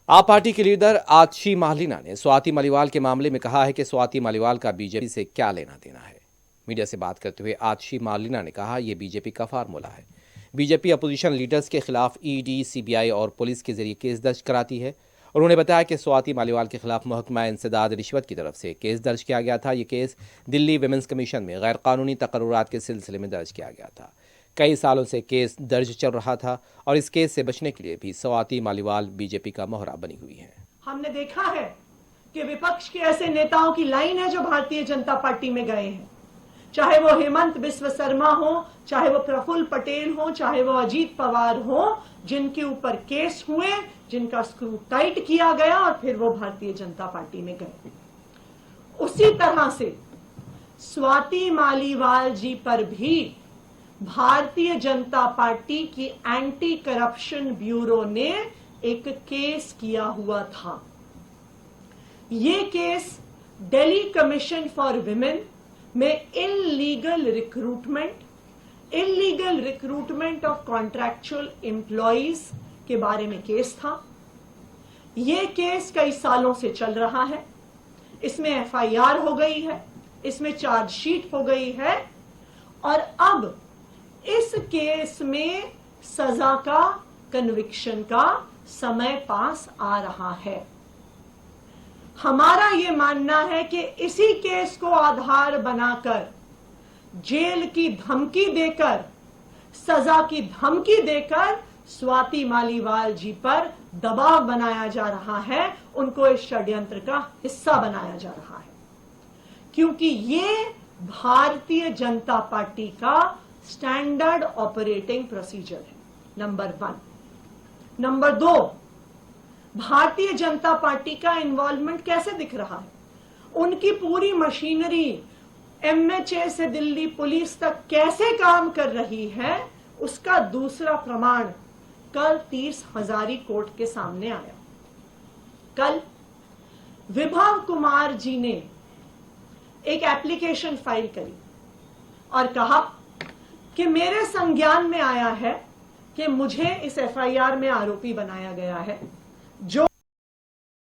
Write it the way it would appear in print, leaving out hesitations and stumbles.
आप पार्टी के लीडर आतिशी मालिना ने स्वाति मालीवाल के मामले में कहा है कि स्वाति मालीवाल का बीजेपी से क्या लेना देना है। मीडिया से बात करते हुए आतिशी मालिना ने कहा, यह बीजेपी का फार्मूला है। बीजेपी अपोजिशन लीडर्स के खिलाफ ईडी, सीबीआई और पुलिस के जरिए केस दर्ज कराती है। उन्होंने बताया कि स्वाति मालीवाल के खिलाफ महकमा इंसदाद रिश्वत की तरफ से केस दर्ज किया गया था। ये केस दिल्ली विमेंस कमीशन में गैरकानूनी तकर्रुरात के सिलसिले में दर्ज किया गया था। कई सालों से केस दर्ज चल रहा था और इस केस से बचने के लिए भी स्वाति मालीवाल बीजेपी का मोहरा बनी हुई है। हमने देखा है कि विपक्ष के ऐसे नेताओं की लाइन है जो भारतीय जनता पार्टी में गए हैं, चाहे वो हेमंत बिस्व शर्मा हो, चाहे वो प्रफुल्ल पटेल हो, चाहे वो अजीत पवार हो, जिनके ऊपर केस हुए, जिनका स्क्रू टाइट किया गया और फिर वो भारतीय जनता पार्टी में गए। उसी तरह से स्वाति मालीवाल जी पर भी भारतीय जनता पार्टी की एंटी करप्शन ब्यूरो ने एक केस किया हुआ था। ये case Delhi commission for women में illegal recruitment of contractual employees के बारे में केस था। ये केस कई सालों से चल रहा है। इसमें एफआईआर हो गई है, इसमें चार्जशीट हो गई है और अब इस केस में सजा का, कन्विक्शन का समय पास आ रहा है। हमारा यह मानना है कि इसी केस को आधार बनाकर, जेल की धमकी देकर, सजा की धमकी देकर स्वाति मालीवाल जी पर दबाव बनाया जा रहा है, उनको इस षड्यंत्र का हिस्सा बनाया जा रहा है, क्योंकि ये भारतीय जनता पार्टी का स्टैंडर्ड ऑपरेटिंग प्रोसीजर है, number 1। Number 2, Bharatiya Janata party का इन्वॉल्वमेंट कैसे दिख रहा है, उनकी पूरी मशीनरी एमएचए से दिल्ली पुलिस तक कैसे काम कर रही है, उसका दूसरा प्रमाण कल 30 हजारी कोर्ट के सामने आया। कल विभव कुमार जी ने एक एप्लीकेशन फाइल करी और कहा कि मेरे संज्ञान में आया है कि मुझे इस एफआईआर में आरोपी बनाया गया है। जो